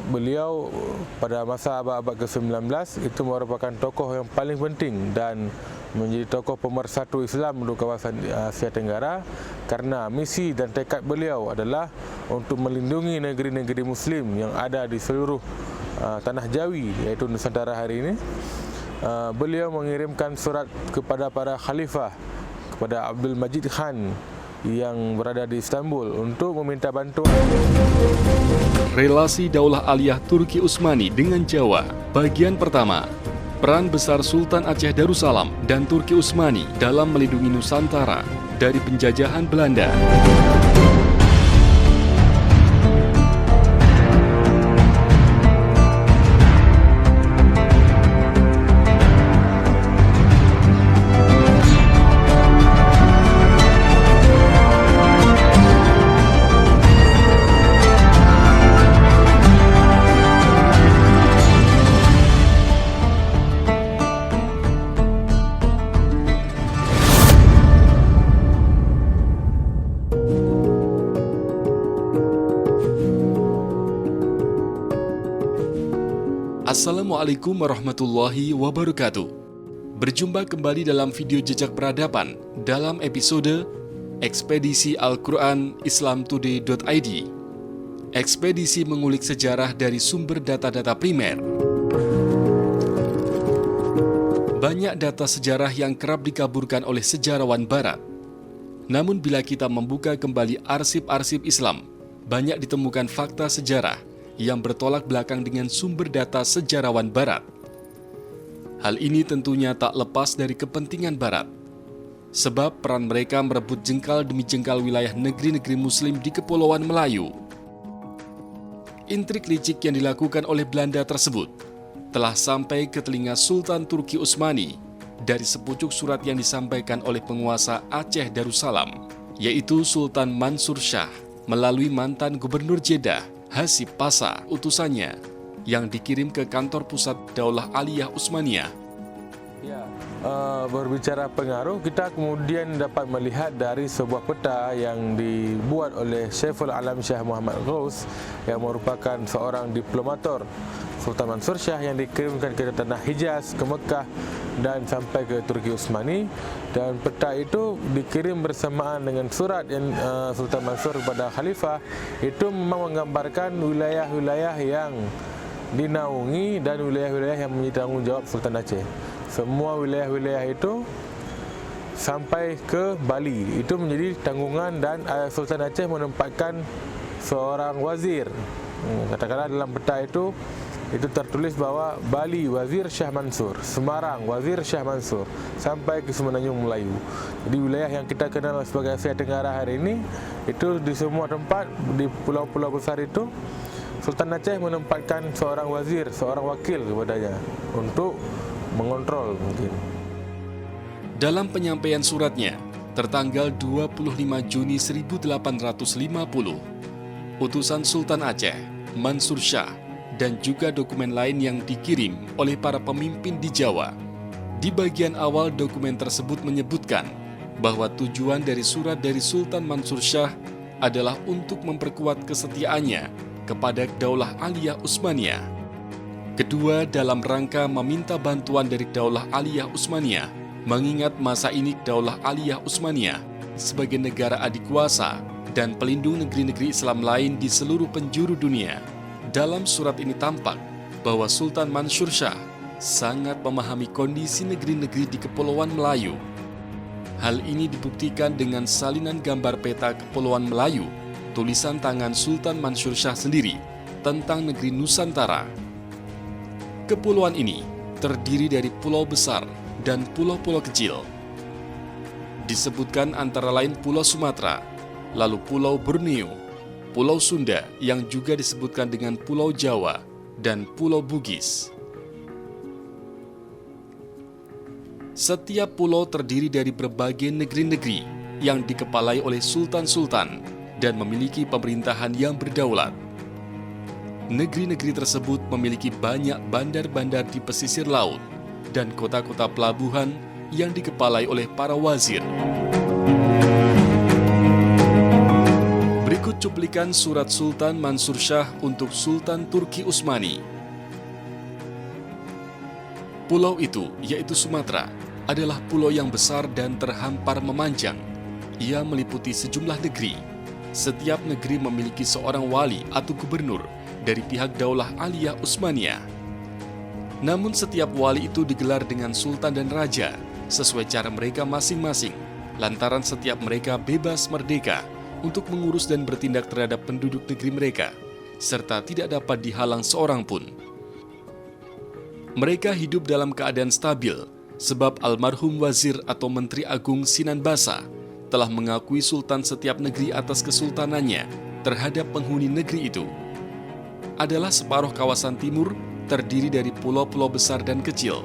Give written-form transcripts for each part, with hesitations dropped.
Beliau pada masa abad-abad ke-19 itu merupakan tokoh yang paling penting dan menjadi tokoh pemersatu Islam untuk kawasan Asia Tenggara, karena misi dan tekad beliau adalah untuk melindungi negeri-negeri Muslim yang ada di seluruh tanah Jawi, iaitu Nusantara hari ini. Beliau mengirimkan surat kepada para khalifah, kepada Abdul Majid Khan yang berada di Istanbul untuk meminta bantuan. Relasi Daulah Aliyah Turki Utsmani dengan Jawa. Bagian pertama. Peran besar Sultan Aceh Darussalam dan Turki Utsmani dalam melindungi Nusantara dari penjajahan Belanda. Assalamualaikum warahmatullahi wabarakatuh. Berjumpa kembali dalam video Jejak Peradaban dalam episode Ekspedisi Al-Quran Islamtoday.id. Ekspedisi mengulik sejarah dari sumber data-data primer. Banyak data sejarah yang kerap dikaburkan oleh sejarawan barat. Namun bila kita membuka kembali arsip-arsip Islam, banyak ditemukan fakta sejarah yang bertolak belakang dengan sumber data sejarawan barat. Hal ini tentunya tak lepas dari kepentingan barat, sebab peran mereka merebut jengkal demi jengkal wilayah negeri-negeri Muslim di Kepulauan Melayu. Intrik licik yang dilakukan oleh Belanda tersebut telah sampai ke telinga Sultan Turki Utsmani dari sepucuk surat yang disampaikan oleh penguasa Aceh Darussalam, yaitu Sultan Mansur Shah melalui mantan Gubernur Jeddah Hasib Pasha, utusannya yang dikirim ke kantor pusat Daulah Aliyah Utsmaniyah. Berbicara pengaruh, kita kemudian dapat melihat dari sebuah peta yang dibuat oleh Syekhul Alam Syah Muhammad Ghaus, yang merupakan seorang diplomator Sultan Mansur Shah yang dikirimkan ke tanah Hijaz, ke Mekah dan sampai ke Turki Utsmani. Dan peta itu dikirim bersamaan dengan surat yang Sultan Mansur kepada Khalifah. Itu memang menggambarkan wilayah-wilayah yang dinaungi dan wilayah-wilayah yang menjadi tanggung jawab Sultan Aceh. Semua wilayah-wilayah itu sampai ke Bali itu menjadi tanggungan, dan Sultan Aceh menempatkan seorang wazir. Katakanlah dalam peta itu tertulis bahwa Bali Wazir Shah Mansur, Semarang Wazir Shah Mansur, sampai ke Semenanjung Melayu. Jadi wilayah yang kita kenal sebagai Asia Tenggara hari ini, itu di semua tempat di pulau-pulau besar itu Sultan Aceh menempatkan seorang wazir, seorang wakil kepadanya untuk mengontrol mungkin. Dalam penyampaian suratnya tertanggal 25 Juni 1850, utusan Sultan Aceh Mansur Shah dan juga dokumen lain yang dikirim oleh para pemimpin di Jawa. Di bagian awal dokumen tersebut menyebutkan bahwa tujuan dari surat dari Sultan Mansur Shah adalah untuk memperkuat kesetiaannya kepada Daulah Aliyah Utsmaniyah. Kedua, dalam rangka meminta bantuan dari Daulah Aliyah Utsmaniyah, mengingat masa ini Daulah Aliyah Utsmaniyah sebagai negara adikuasa dan pelindung negeri-negeri Islam lain di seluruh penjuru dunia. Dalam surat ini tampak bahwa Sultan Mansur Shah sangat memahami kondisi negeri-negeri di Kepulauan Melayu. Hal ini dibuktikan dengan salinan gambar peta Kepulauan Melayu, tulisan tangan Sultan Mansur Shah sendiri tentang negeri Nusantara. Kepulauan ini terdiri dari pulau besar dan pulau-pulau kecil. Disebutkan antara lain Pulau Sumatera, lalu Pulau Borneo, Pulau Sunda yang juga disebutkan dengan Pulau Jawa, dan Pulau Bugis. Setiap pulau terdiri dari berbagai negeri-negeri yang dikepalai oleh sultan-sultan dan memiliki pemerintahan yang berdaulat. Negeri-negeri tersebut memiliki banyak bandar-bandar di pesisir laut dan kota-kota pelabuhan yang dikepalai oleh para wazir. cuplikan surat Sultan Mansur Shah untuk Sultan Turki Utsmani. Pulau itu, yaitu Sumatera, adalah pulau yang besar dan terhampar memanjang. Ia meliputi sejumlah negeri. Setiap negeri memiliki seorang wali atau gubernur dari pihak Daulah Aliyah Utsmaniyah. Namun setiap wali itu digelar dengan sultan dan raja sesuai cara mereka masing-masing, lantaran setiap mereka bebas merdeka untuk mengurus dan bertindak terhadap penduduk negeri mereka, serta tidak dapat dihalang seorang pun. Mereka hidup dalam keadaan stabil, sebab almarhum wazir atau menteri agung Sinan Basa telah mengakui sultan setiap negeri atas kesultanannya terhadap penghuni negeri itu. Adalah separuh kawasan timur terdiri dari pulau-pulau besar dan kecil.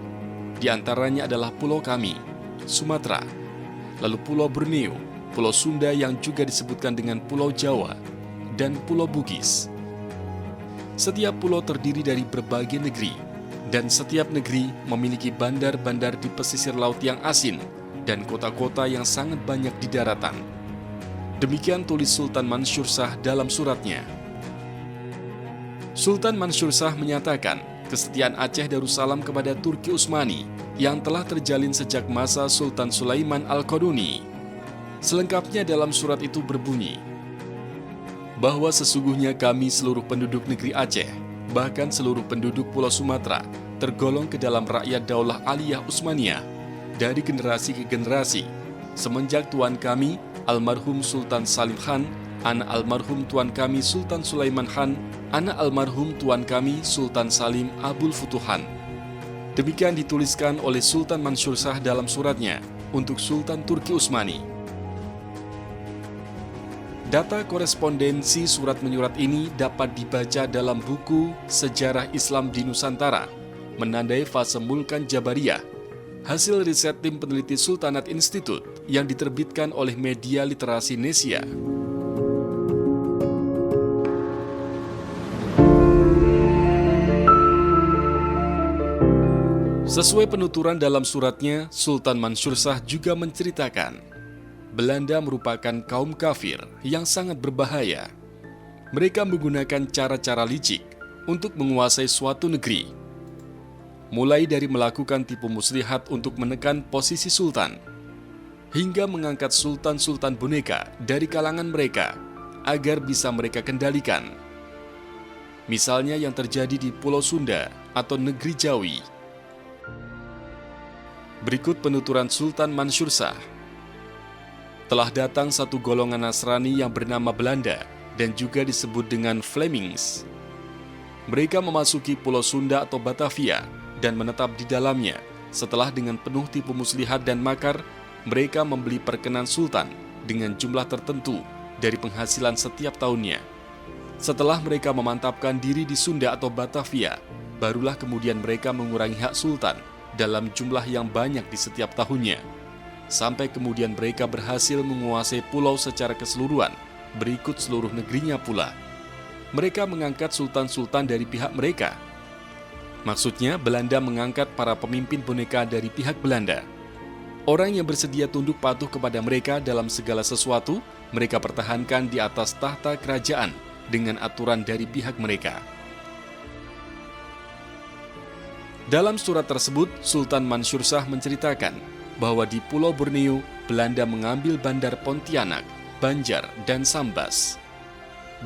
Di antaranya adalah pulau kami, Sumatera, lalu pulau Borneo, pulau Sunda yang juga disebutkan dengan pulau Jawa, dan pulau Bugis. Setiap pulau terdiri dari berbagai negeri, dan setiap negeri memiliki bandar-bandar di pesisir laut yang asin dan kota-kota yang sangat banyak di daratan. Demikian tulis Sultan Mansur Shah dalam suratnya. Sultan Mansur Shah menyatakan kesetiaan Aceh Darussalam kepada Turki Utsmani yang telah terjalin sejak masa Sultan Sulaiman Al-Qaduni. Selengkapnya dalam surat itu berbunyi, bahwa sesungguhnya kami seluruh penduduk negeri Aceh, bahkan seluruh penduduk Pulau Sumatera, tergolong ke dalam rakyat Daulah Aliyah Utsmaniyah dari generasi ke generasi, semenjak Tuan kami, almarhum Sultan Salim Khan, anak almarhum Tuan kami Sultan Sulaiman Khan, anak almarhum Tuan kami Sultan Salim Abul Futuhan. Demikian dituliskan oleh Sultan Mansur Shah dalam suratnya untuk Sultan Turki Utsmani. Data korespondensi surat menyurat ini dapat dibaca dalam buku Sejarah Islam di Nusantara, menandai fase Mulkan Jabariyah, hasil riset tim peneliti Sultanat Institute yang diterbitkan oleh media literasi Nesia. Sesuai penuturan dalam suratnya, Sultan Mansur Shah juga menceritakan, Belanda merupakan kaum kafir yang sangat berbahaya. Mereka menggunakan cara-cara licik untuk menguasai suatu negeri. Mulai dari melakukan tipu muslihat untuk menekan posisi sultan, hingga mengangkat sultan-sultan boneka dari kalangan mereka agar bisa mereka kendalikan. Misalnya yang terjadi di Pulau Sunda atau negeri Jawi. Berikut penuturan Sultan Mansur Shah. Telah datang satu golongan Nasrani yang bernama Belanda dan juga disebut dengan Flemings. Mereka memasuki Pulau Sunda atau Batavia dan menetap di dalamnya. Setelah dengan penuh tipu muslihat dan makar, mereka membeli perkenan sultan dengan jumlah tertentu dari penghasilan setiap tahunnya. Setelah mereka memantapkan diri di Sunda atau Batavia, barulah kemudian mereka mengurangi hak sultan dalam jumlah yang banyak di setiap tahunnya. Sampai kemudian mereka berhasil menguasai pulau secara keseluruhan, berikut seluruh negerinya pula. Mereka mengangkat sultan-sultan dari pihak mereka. Maksudnya, Belanda mengangkat para pemimpin boneka dari pihak Belanda. Orang yang bersedia tunduk patuh kepada mereka dalam segala sesuatu, mereka pertahankan di atas tahta kerajaan dengan aturan dari pihak mereka. Dalam surat tersebut, Sultan Mansur Shah menceritakan bahwa di Pulau Borneo, Belanda mengambil bandar Pontianak, Banjar, dan Sambas.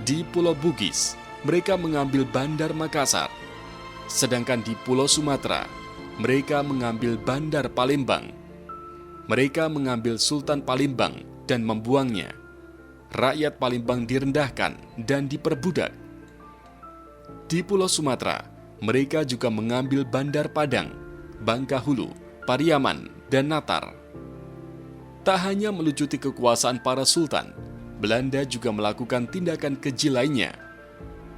Di Pulau Bugis, mereka mengambil bandar Makassar. Sedangkan di Pulau Sumatera, mereka mengambil bandar Palembang. Mereka mengambil Sultan Palembang dan membuangnya. Rakyat Palembang direndahkan dan diperbudak. Di Pulau Sumatera, mereka juga mengambil bandar Padang, Bangkahulu, Pariaman, dan Natar. Tak hanya melucuti kekuasaan para sultan, Belanda juga melakukan tindakan keji lainnya.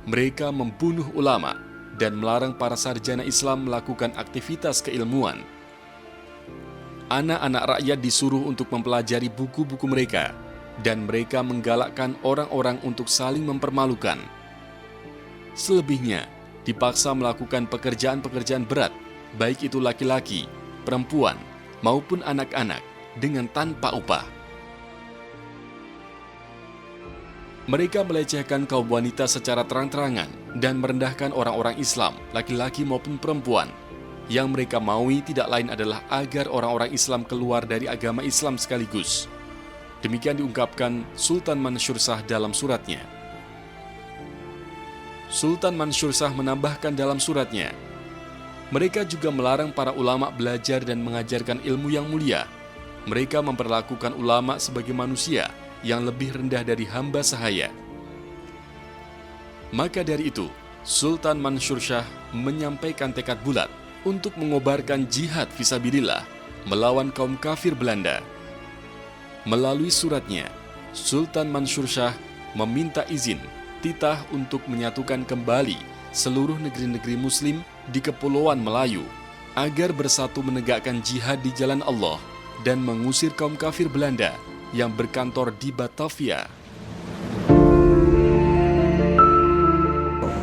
Mereka membunuh ulama dan melarang para sarjana Islam melakukan aktivitas keilmuan. Anak-anak rakyat disuruh untuk mempelajari buku-buku mereka, dan mereka menggalakkan orang-orang untuk saling mempermalukan. Selebihnya, dipaksa melakukan pekerjaan-pekerjaan berat, baik itu laki-laki, perempuan, maupun anak-anak dengan tanpa upah. Mereka melecehkan kaum wanita secara terang-terangan dan merendahkan orang-orang Islam, laki-laki maupun perempuan. Yang mereka maui tidak lain adalah agar orang-orang Islam keluar dari agama Islam sekaligus. Demikian diungkapkan Sultan Mansur Shah dalam suratnya. Sultan Mansur Shah menambahkan dalam suratnya, mereka juga melarang para ulama belajar dan mengajarkan ilmu yang mulia. Mereka memperlakukan ulama sebagai manusia yang lebih rendah dari hamba sahaya. Maka dari itu, Sultan Mansur Shah menyampaikan tekad bulat untuk mengobarkan jihad fisabilillah melawan kaum kafir Belanda. Melalui suratnya, Sultan Mansur Shah meminta izin titah untuk menyatukan kembali seluruh negeri-negeri Muslim di Kepulauan Melayu agar bersatu menegakkan jihad di jalan Allah dan mengusir kaum kafir Belanda yang berkantor di Batavia.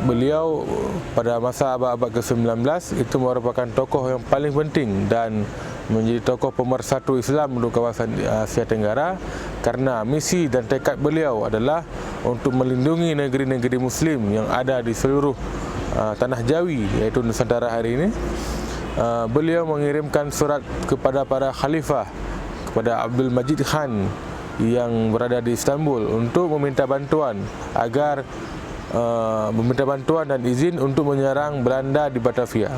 Beliau pada masa abad-abad ke-19 itu merupakan tokoh yang paling penting dan menjadi tokoh pemersatu Islam untuk kawasan Asia Tenggara karena misi dan tekad beliau adalah untuk melindungi negeri-negeri Muslim yang ada di seluruh tanah Jawi, iaitu Nusantara hari ini. Beliau mengirimkan surat kepada para khalifah, kepada Abdul Majid Khan yang berada di Istanbul untuk meminta bantuan agar meminta bantuan dan izin untuk menyerang Belanda di Batavia.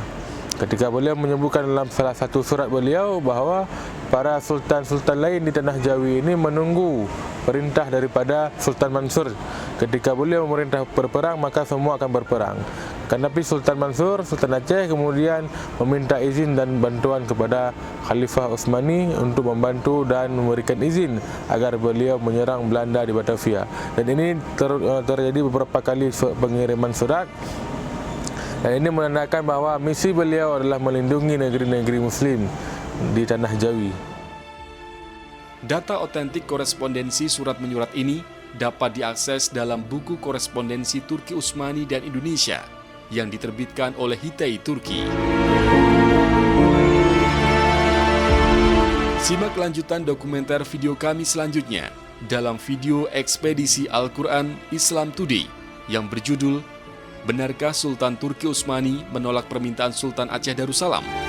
Ketika beliau menyebutkan dalam salah satu surat beliau bahawa para sultan-sultan lain di tanah Jawi ini menunggu perintah daripada Sultan Mansur. Ketika beliau memerintah berperang, maka semua akan berperang. Tapi Sultan Mansur, Sultan Aceh kemudian meminta izin dan bantuan kepada Khalifah Utsmani untuk membantu dan memberikan izin agar beliau menyerang Belanda di Batavia. Dan ini terjadi beberapa kali pengiriman surat. Dan ini menandakan bahawa misi beliau adalah melindungi negeri-negeri Muslim di tanah Jawi. Data otentik korespondensi surat menyurat ini dapat diakses dalam buku korespondensi Turki Utsmani dan Indonesia yang diterbitkan oleh Hitay Turki. Simak lanjutan dokumenter video kami selanjutnya dalam video ekspedisi Al-Quran Islam Today yang berjudul Benarkah Sultan Turki Utsmani menolak permintaan Sultan Aceh Darussalam?